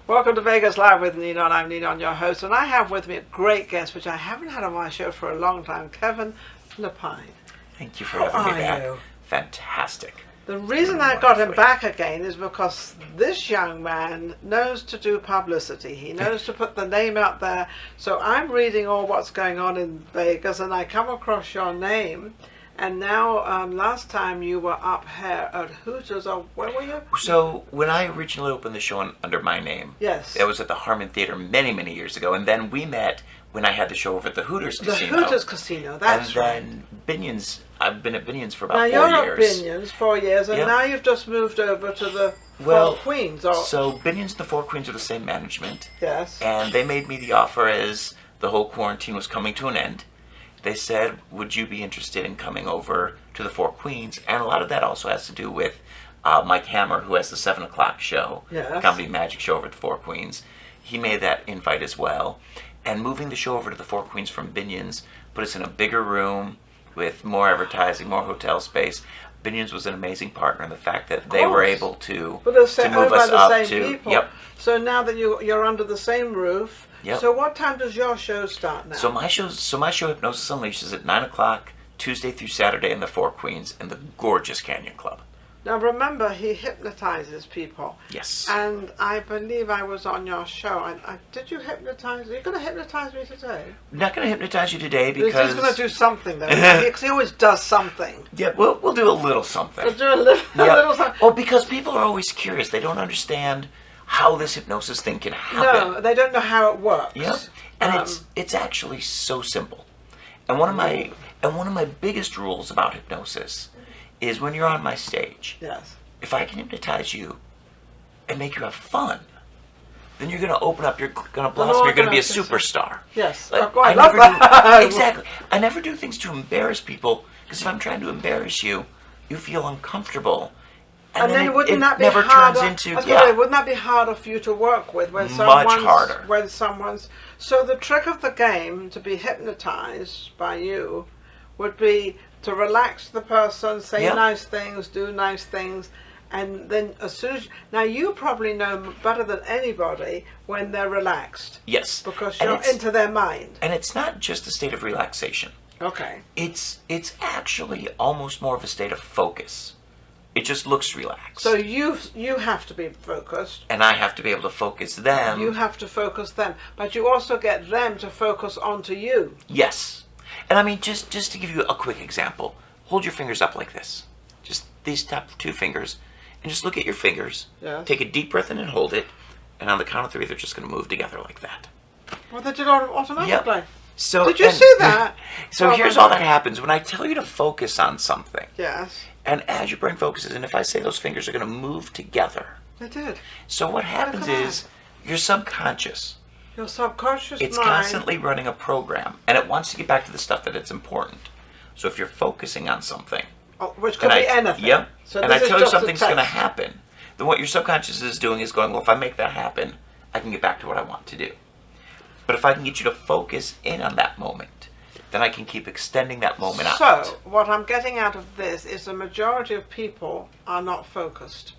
Welcome to Vegas Live with Ninon. I'm Ninon, your host, and I have with me a great guest, which I haven't had on my show for a long time, Kevin Lepine. Thank you for having me back. Fantastic. The reason I got him back again is because this young man knows to do publicity. He knows to put the name out there. So I'm reading all what's going on in Vegas, and I come across your name. And now, last time you were up here at Hooters, or where were you? So, when I originally opened the show under my name, yes, it was at the Harmon Theater many, many years ago. And then we met when I had the show over at the Hooters Casino. The Hooters Casino, that's right. And then Binion's, I've been at Binion's for about now 4 years. Now you're at Binion's 4 years, and yep. now you've just moved over to the Four Queens. Or... So Binion's and the Four Queens are the same management. Yes. And they made me the offer as the whole quarantine was coming to an end. They said, would you be interested in coming over to the Four Queens? And a lot of that also has to do with Mike Hammer, who has the 7 o'clock show, yes, Comedy Magic Show over at the Four Queens. He made that invite as well. And moving the show over to the Four Queens from Binion's put us in a bigger room with more advertising, more hotel space. Binion's was an amazing partner in the fact that they were able to move us up to... People. Yep. So now that you're under the same roof, yep. So what time does your show start now? So my show Hypnosis Unleashed is at 9 o'clock, Tuesday through Saturday in the Four Queens in the gorgeous Canyon Club. Now remember, he hypnotizes people. Yes. And I believe I was on your show. Did you hypnotize? Are you going to hypnotize me today? I'm not going to hypnotize you today because... He's going to do something though. Because he always does something. Yeah, we'll do a little something. We'll do a little something. Well, because people are always curious. They don't understand how this hypnosis thing can happen. No, they don't know how it works. Yep. And it's actually so simple. And one of my biggest rules about hypnosis is when you're on my stage. Yes. If I can hypnotize you and make you have fun, then you're going to open up, you're going to blossom, you're going to be a superstar. Yes. Like, I love that. Exactly. I never do things to embarrass people, because if I'm trying to embarrass you, you feel uncomfortable. And then wouldn't that be never harder? turns into Wouldn't that be harder for you to work with when someone's so the trick of the game to be hypnotized by you would be to relax the person, say nice things, do nice things, and then as soon as now you probably know better than anybody when they're relaxed. Yes, because you're into their mind. And it's not just a state of relaxation. Okay. It's actually almost more of a state of focus. It just looks relaxed. So you have to be focused. And I have to be able to focus them. You have to focus them. But you also get them to focus onto you. Yes. And I mean, just to give you a quick example, hold your fingers up like this. Just these top 2 fingers. And just look at your fingers. Yes. Take a deep breath in and hold it. And on the count of 3, they're just going to move together like that. Well, they did automatically. Yep. So, did you see that? So here's all that happens. When I tell you to focus on something. Yes. And as your brain focuses, and if I say those fingers are going to move together. They did. So what happens is your subconscious. Your subconscious it's mind. Constantly running a program, and it wants to get back to the stuff that it's important. So if you're focusing on something. Which could be anything. Yep. So and I tell you something's going to happen. Then what your subconscious is doing is going, well, if I make that happen, I can get back to what I want to do. But if I can get you to focus in on that moment, then I can keep extending that moment out. So, what I'm getting out of this is the majority of people are not focused.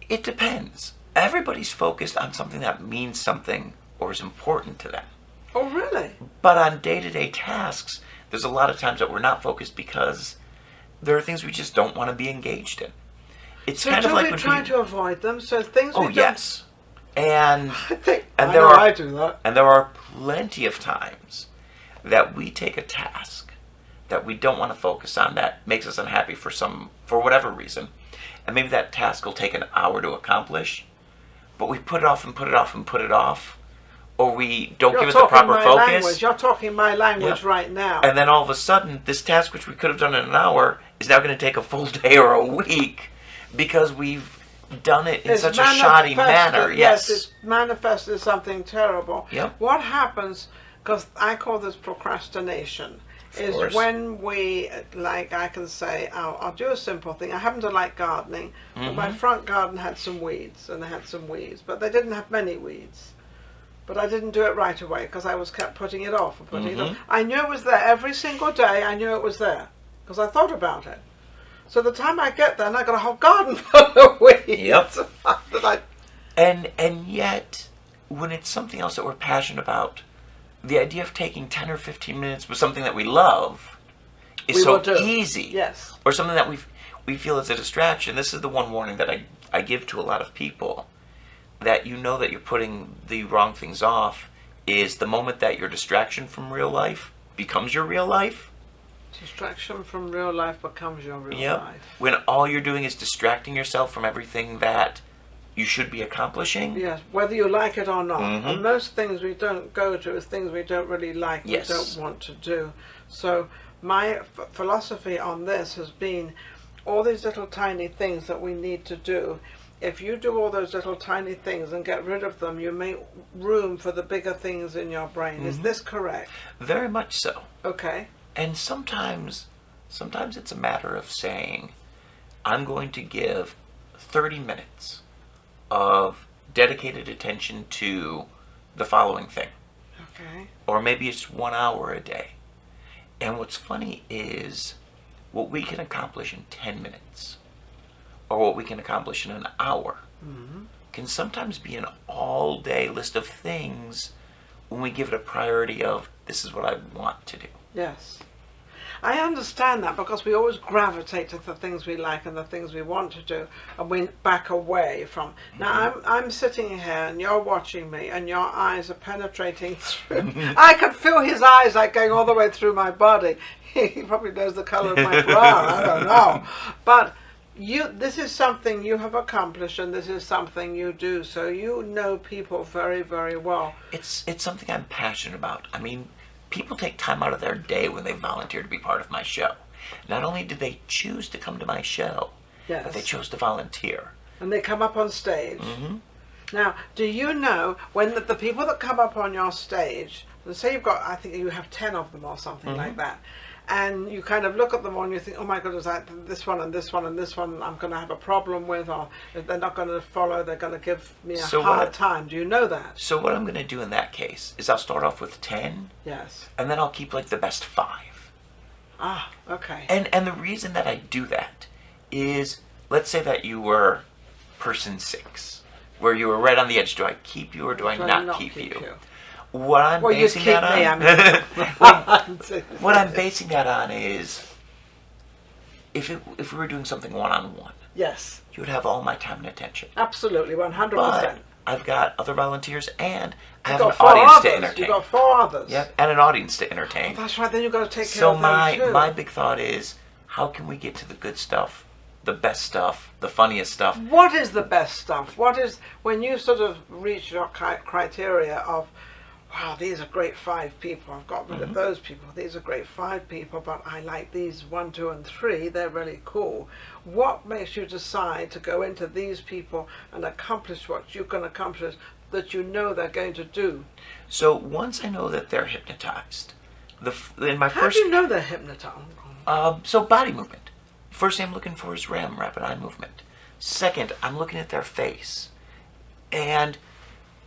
It depends. Everybody's focused on something that means something or is important to them. Oh, really? But on day-to-day tasks, there's a lot of times that we're not focused because there are things we just don't want to be engaged in. It's so kind of like we try to avoid them? So things we yes. And I do that. And there are plenty of times that we take a task that we don't want to focus on that makes us unhappy for whatever reason. And maybe that task will take an hour to accomplish, but we put it off and put it off and put it off, or we don't give it the proper focus. Language. You're talking my language right now. And then all of a sudden, this task which we could have done in an hour is now going to take a full day or a week because we've done it in such a shoddy manner. Yes, it's manifested something terrible. Yep. What happens, because I call this procrastination, is when we, like I can say, I'll do a simple thing. I happen to like gardening, but my front garden had some weeds, but they didn't have many weeds. But I didn't do it right away because I kept putting it off and putting it off. I knew it was there every single day. I knew it was there because I thought about it. So the time I get there, and I got a whole garden full of weeds. Yep. And yet, when it's something else that we're passionate about, the idea of taking 10 or 15 minutes with something that we love is so easy. Yes. Or something that we feel is a distraction. This is the one warning that I give to a lot of people, that you know that you're putting the wrong things off, is the moment that your distraction from real life becomes your real life. Distraction from real life becomes your real life. When all you're doing is distracting yourself from everything that you should be accomplishing. Yes, whether you like it or not. Mm-hmm. And most things we don't go to is things we don't really like, yes. we don't want to do. So my philosophy on this has been all these little tiny things that we need to do. If you do all those little tiny things and get rid of them, you make room for the bigger things in your brain. Mm-hmm. Is this correct? Very much so. Okay. And sometimes it's a matter of saying, I'm going to give 30 minutes of dedicated attention to the following thing. Okay. Or maybe it's 1 hour a day. And what's funny is what we can accomplish in 10 minutes or what we can accomplish in an hour can sometimes be an all-day list of things when we give it a priority of, this is what I want to do. Yes. I understand that, because we always gravitate to the things we like and the things we want to do, and we back away from. Now I'm sitting here and you're watching me and your eyes are penetrating through. I can feel his eyes like going all the way through my body. He probably knows the color of my bra, I don't know. But this is something you have accomplished, and this is something you do, so you know people very, very well. It's something I'm passionate about. I mean, people take time out of their day when they volunteer to be part of my show. Not only did they choose to come to my show, but they chose to volunteer. And they come up on stage. Mm-hmm. Now, do you know when the people that come up on your stage, and say you've got, I think you have 10 of them or something like that, and you kind of look at them all and you think, oh my goodness, this one and this one and this one I'm going to have a problem with, or they're not going to follow, they're going to give me a hard time. Do you know that? So what I'm going to do in that case is I'll start off with 10. Yes. And then I'll keep like the best 5. Ah, okay. And the reason that I do that is, let's say that you were person 6, where you were right on the edge. Do I keep you or do I not keep you? What I'm basing that on, what I'm basing that on is, if we were doing something one-on-one, yes, you would have all my time and attention. Absolutely, 100%. But I've got other volunteers, and I have an audience to entertain. You've got 4 others. Yep, and an audience to entertain. Oh, that's right. Then you've got to take care of them too. So my big thought is, how can we get to the good stuff, the best stuff, the funniest stuff? What is the best stuff? What is, when you sort of reach your criteria of, wow, these are great 5 people, I've got rid of those people, these are great 5 people, but I like these 1, 2, and 3, they're really cool. What makes you decide to go into these people and accomplish what you can accomplish that you know they're going to do? So once I know that they're hypnotized, how do you know they're hypnotized? So body movement. First thing I'm looking for is REM, rapid eye movement. Second, I'm looking at their face. And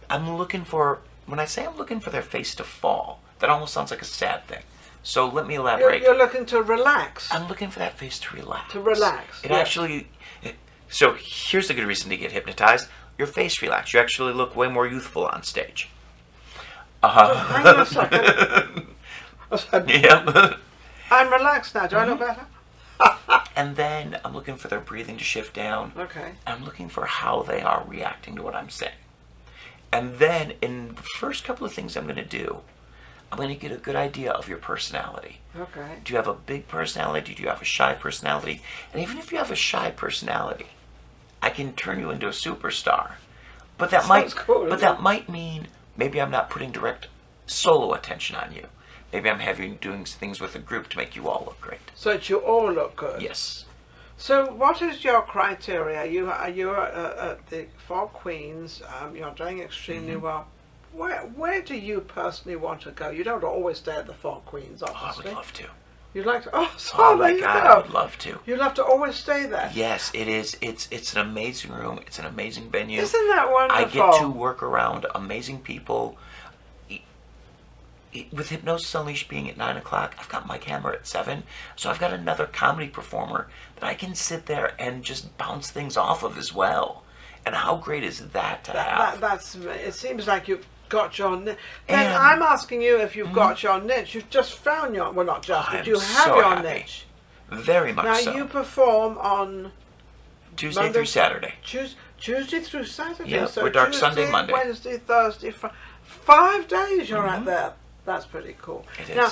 I'm looking for, when I say I'm looking for their face to fall, that almost sounds like a sad thing. So let me elaborate. You're looking to relax. I'm looking for that face to relax. To relax. It actually, so here's a good reason to get hypnotized. Your face relax. You actually look way more youthful on stage. Hang on a second. Yep. I'm relaxed now. Do I look better? And then I'm looking for their breathing to shift down. Okay. I'm looking for how they are reacting to what I'm saying. And then in the first couple of things I'm going to do, I'm going to get a good idea of your personality. Okay. Do you have a big personality? Do you have a shy personality? And even if you have a shy personality, I can turn you into a superstar. But that might mean maybe I'm not putting direct solo attention on you. Maybe I'm having doing things with a group to make you all look great. So that you all look good. Yes. So what is your criteria? You are at the 4 Queens. You're doing extremely well. Where do you personally want to go? You don't always stay at the 4 Queens, obviously. Oh, I would love to. You'd like to? Oh my God, I would love to. You'd love to always stay there. Yes, it is. It's an amazing room. It's an amazing venue. Isn't that wonderful? I get to work around amazing people. With Hypnosis Unleashed being at 9 o'clock, I've got my camera at 7, so I've got another comedy performer that I can sit there and just bounce things off of as well. And how great is that to have? It seems like you've got your niche. Then I'm asking you if you've got your niche. You've just found your, well, not just, but you have your niche. Very much so. Now you perform on Tuesday through Saturday. Tuesday through Saturday. Yeah, so we're dark Tuesday, Sunday, Monday. Wednesday, Thursday, 5 days you're out there. That's pretty cool. It is. Now,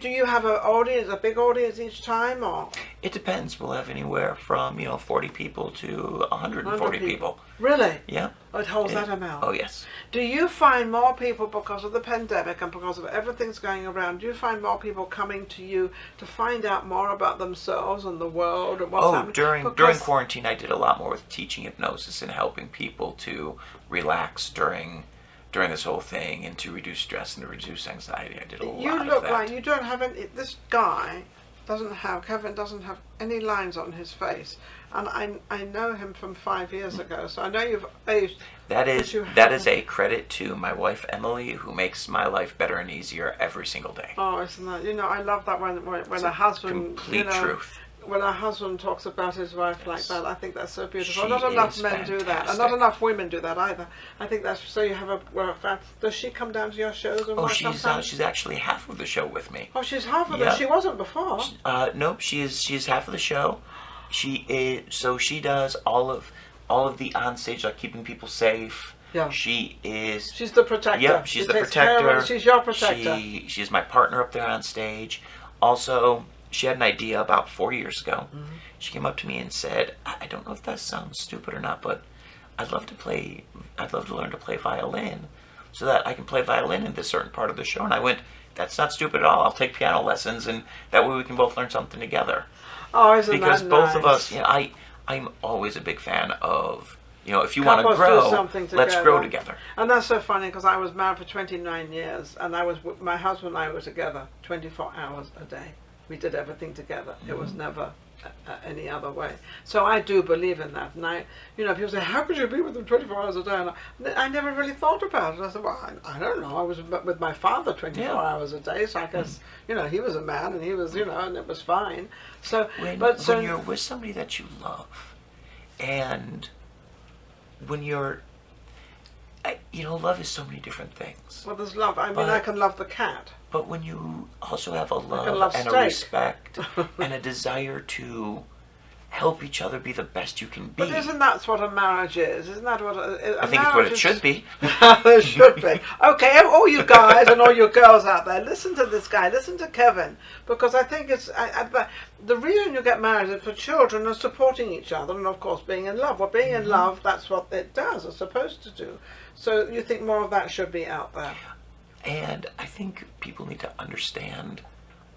do you have a big audience each time, or? It depends. We'll have anywhere from 40 people to 140 people. Really? Yeah. Oh, it holds that amount. Oh, yes. Do you find more people, because of the pandemic and because of everything's going around, do you find more people coming to you to find out more about themselves and the world and what's happening? During quarantine, I did a lot more with teaching hypnosis and helping people to relax during this whole thing, and to reduce stress and to reduce anxiety. I did a lot of that. You look like you don't have any. This guy Kevin doesn't have any lines on his face, and I know him from 5 years ago, so I know you've aged. That is a credit to my wife Emily, who makes my life better and easier every single day. Oh, isn't that? I love that when a husband. Complete truth. When a husband talks about his wife like that, I think that's so beautiful. She Not enough men fantastic. do that, and not enough women do that either. I think that's so. You have a fan. Does she come down to your shows? And She's actually half of the show with me. Oh, she's half of it. She wasn't before. Nope, she's half of the show. She is, so she does all of the onstage, like keeping people safe. Yeah. She's the protector. Yep, she's the protector. She's your protector. She's my partner up there on stage. Also, she had an idea about 4 years ago. Mm-hmm. She came up to me and said, I don't know if that sounds stupid or not, but I'd love to learn to play violin so that I can play violin in this certain part of the show. And I went, that's not stupid at all. I'll take piano lessons, and that way we can both learn something together. Oh, isn't because that both nice? of us, I'm always a big fan of, if you want to grow, let's grow together. And that's so funny, because I was married for 29 years, and my husband and I were together 24 hours a day. We did everything together. It was never any other way. So I do believe in that. And people say, how could you be with him 24 hours a day? And I never really thought about it. I said, well, I don't know. I was with my father 24 hours a day, so I guess, he was a man, and he was, and it was fine. So, when you're with somebody that you love, and when you're, love is so many different things. Well, there's love. I can love the cat. But when you also have a love and a respect and a desire to help each other be the best you can be. But isn't that what a marriage is? Isn't that what I think it's what it should be. It should be. Okay, all you guys and all you girls out there, listen to this guy. Listen to Kevin. Because I think it's... the reason you get married is for children and supporting each other, and of course being in love. Well, being in love, that's what it does. It's supposed to do. So you think more of that should be out there. And I think people need to understand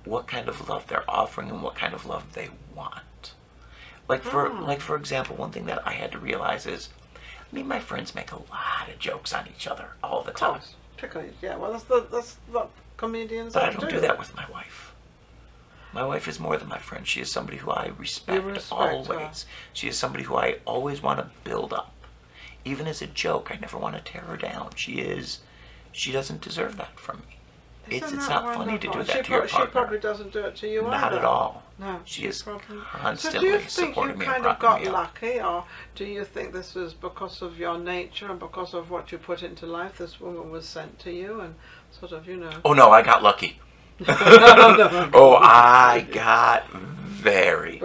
what kind of love they're offering and what kind of love they want. Like for example, one thing that I had to realize is, my friends make a lot of jokes on each other all the time. Particularly, yeah. Well, that's what comedians do. But I don't do that with my wife. My wife is more than my friend. She is somebody who I respect always. Her. She is somebody who I always want to build up. Even as a joke, I never want to tear her down. She doesn't deserve that from me. It's not funny to do that to your partner. She probably doesn't do it to you either. Not at all. No. She is constantly so do you think supporting me you and kind of propping got me up. lucky, or do you think this was because of your nature and because of what you put into life? This woman was sent to you and sort of, Oh no, I got lucky. Oh, I got very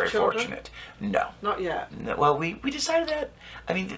fortunate. No. Not yet. No, well, we decided that,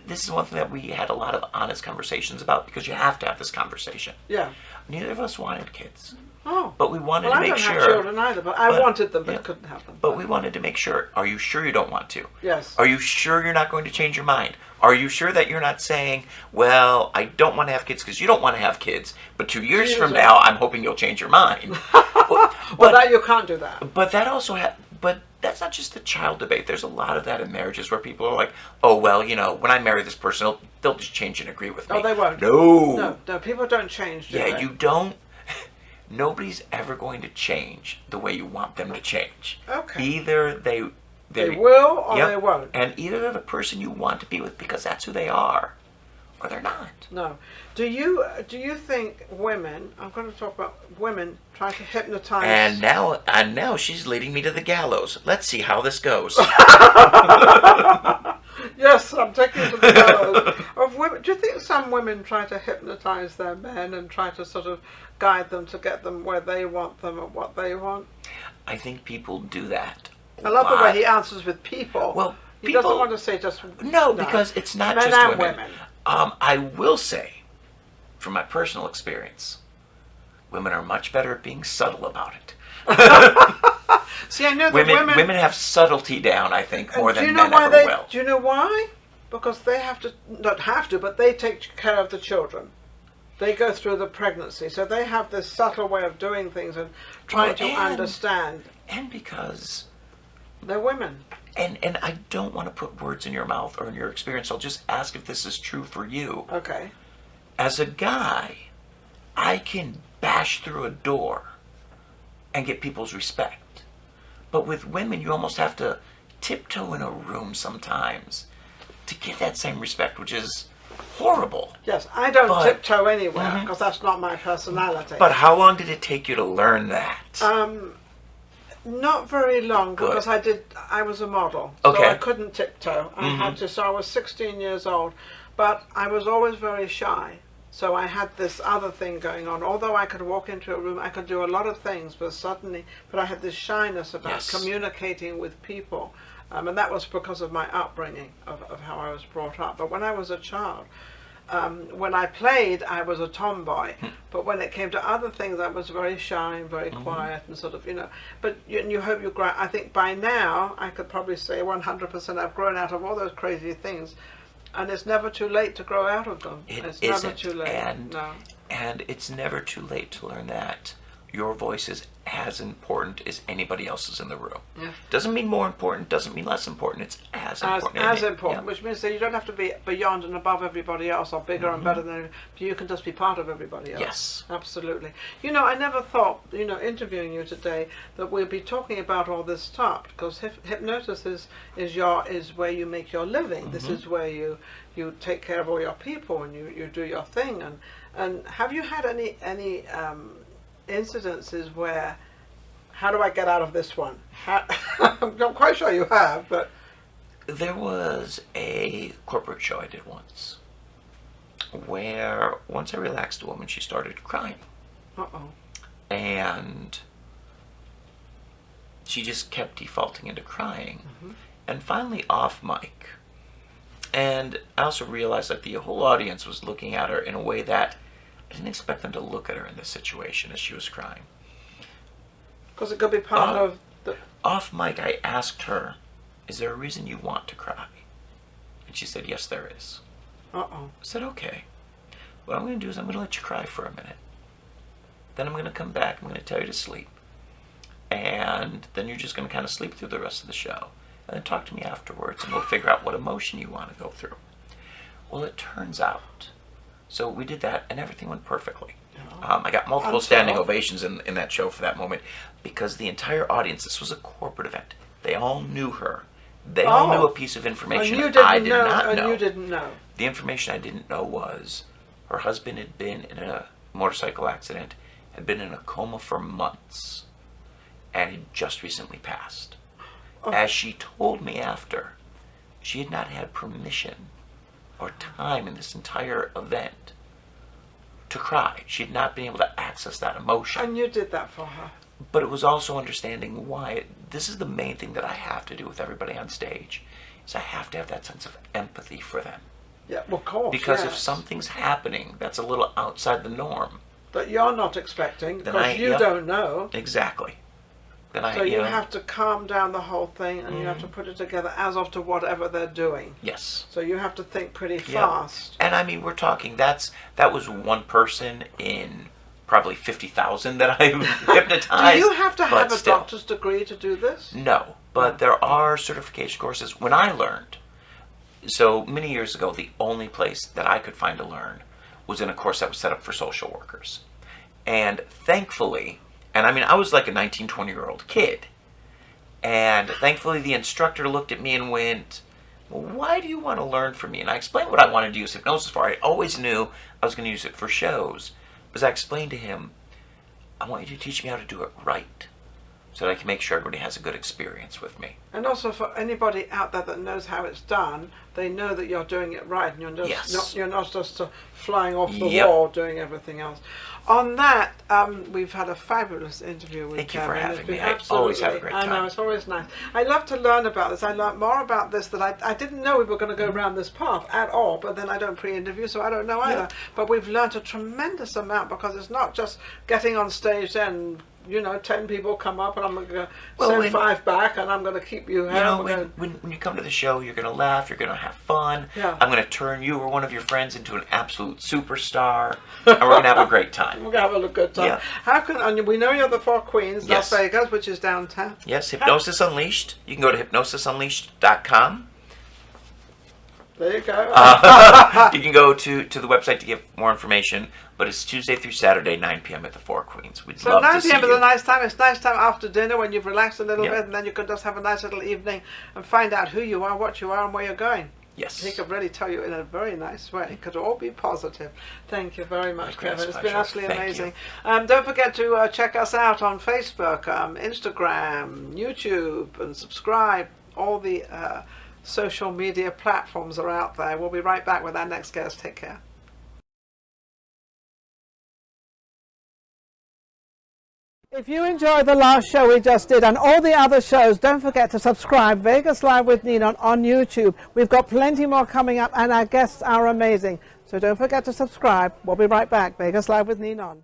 this is one thing that we had a lot of honest conversations about, because you have to have this conversation. Yeah. Neither of us wanted kids. Oh. But we wanted to make sure. I don't have children either, but I wanted them, but couldn't have them. But we wanted to make sure, are you sure you don't want to? Yes. Are you sure you're not going to change your mind? Are you sure that you're not saying, well, I don't want to have kids because you don't want to have kids, but 2 years from now, I'm hoping you'll change your mind. Well, that you can't do that. But that also but that's not just the child debate. There's a lot of that in marriages where people are like, oh, well, when I marry this person, they'll just change and agree with me. Oh, they won't. No. No, people don't change, do they? You don't. Nobody's ever going to change the way you want them to change. Okay. Either they will or they won't. And either they're the person you want to be with because that's who they are, or they're not. No. Do you think women, I'm going to talk about women, try to hypnotize... And now she's leading me to the gallows. Let's see how this goes. Yes, I'm taking to the gallows of women. Do you think some women try to hypnotize their men and try to sort of guide them to get them where they want them and what they want? I think people do that. I love the way he answers with people. Well, he doesn't want to say just no, because it's not men just and women. I will say, from my personal experience, women are much better at being subtle about it. See, I know that women have subtlety down, I think, more than men ever will. Do you know why? Because they have to, not have to, but they take care of the children. They go through the pregnancy, so they have this subtle way of doing things and trying to understand. And because they're women. And I don't want to put words in your mouth or in your experience. I'll just ask if this is true for you. Okay. As a guy, I can bash through a door and get people's respect. But with women, you almost have to tiptoe in a room sometimes to get that same respect, which is horrible. Yes, I don't tiptoe anywhere because that's not my personality. But how long did it take you to learn that? Not very long because I was a model. Okay. So I couldn't tiptoe. I had to, so I was 16 years old. But I was always very shy. So I had this other thing going on. Although I could walk into a room, I could do a lot of things, but I had this shyness about communicating with people. And that was because of my upbringing, of how I was brought up. But when I was a child, when I played, I was a tomboy. But when it came to other things, I was very shy and very quiet and sort of, But you hope you grow. I think by now, I could probably say 100% I've grown out of all those crazy things. And it's never too late to grow out of them. It's never too late. And it's never too late to learn that your voice is as important as anybody else's in the room. Yeah. Doesn't mean more important, doesn't mean less important. It's as important. As important, which means that you don't have to be beyond and above everybody else or bigger and better than you can just be part of everybody else. Yes. Absolutely. I never thought, interviewing you today, that we'd be talking about all this stuff, because hypnosis is where you make your living. This is where you take care of all your people and you do your thing. And have you had any incidences where, how do I get out of this one? I'm not quite sure you have, but there was a corporate show I did once where once I relaxed a woman, she started crying. And she just kept defaulting into crying. And finally off mic. And I also realized that the whole audience was looking at her in a way that I didn't expect them to look at her in this situation as she was crying. Because it could be part of the... Off mic, I asked her, is there a reason you want to cry? And she said, yes, there is. I said, okay. What I'm going to do is I'm going to let you cry for a minute. Then I'm going to come back. I'm going to tell you to sleep. And then you're just going to kind of sleep through the rest of the show. And then talk to me afterwards, and we'll figure out what emotion you want to go through. Well, it turns out... So we did that, and everything went perfectly. I got multiple standing ovations in that show for that moment, because the entire audience, this was a corporate event. They all knew her. They all knew a piece of information I did not know. And you didn't know. The information I didn't know was her husband had been in a motorcycle accident, had been in a coma for months, and had just recently passed. As she told me after, she had not had permission or time in this entire event to cry. She had not been able to access that emotion. And you did that for her. But it was also understanding why. This is the main thing that I have to do with everybody on stage, is I have to have that sense of empathy for them. Yeah, well, of course. Because if something's happening that's a little outside the norm, that you're not expecting, because you don't know. Exactly. So you have to calm down the whole thing, and you have to put it together as of to whatever they're doing. Yes. So you have to think pretty fast. And I mean, we're talking, that was one person in probably 50,000 that I've hypnotized. Do you have to have a doctor's degree to do this? No, but there are certification courses. When I learned, so many years ago, the only place that I could find to learn was in a course that was set up for social workers. And thankfully... And I mean, I was like a 19, 20-year-old kid. And thankfully the instructor looked at me and went, well, why do you want to learn from me? And I explained what I wanted to use hypnosis for. I always knew I was going to use it for shows. Because I explained to him, I want you to teach me how to do it right. so that I can make sure everybody has a good experience with me. And also for anybody out there that knows how it's done, they know that you're doing it right, and you're not just flying off the wall doing everything else. On that, we've had a fabulous interview with Thank you Kevin. for having me. I always have a great time. I know, it's always nice. I love to learn about this. I learned more about this that I didn't know we were going to go around this path at all, but then I don't pre-interview, so I don't know either. But we've learned a tremendous amount, because it's not just getting on stage then, 10 people come up and I'm going to send 5 back and I'm going to keep you here. When you come to the show, you're going to laugh, you're going to have fun. Yeah. I'm going to turn you or one of your friends into an absolute superstar, and we're going to have a great time. We're going to have a good time. Yeah. And we know you're the Four Queens, Las Vegas, which is downtown. Yes, Hypnosis Unleashed. You can go to hypnosisunleashed.com. There you go. You can go to the website to get more information, but it's Tuesday through Saturday, 9 p.m. at the Four Queens. We'd love to see you. 9 p.m. is a nice time. It's a nice time after dinner when you've relaxed a little bit, and then you can just have a nice little evening and find out who you are, what you are, and where you're going. Yes. He could really tell you in a very nice way. It could all be positive. Thank you very much, Kevin. It's been absolutely amazing. Don't forget to check us out on Facebook, Instagram, YouTube, and subscribe. All the social media platforms are out there. We'll be right back with our next guest. Take care. If you enjoyed the last show we just did and all the other shows, don't forget to subscribe. Vegas Live with Ninon on YouTube. We've got plenty more coming up, and our guests are amazing. So don't forget to subscribe. We'll be right back. Vegas Live with Ninon.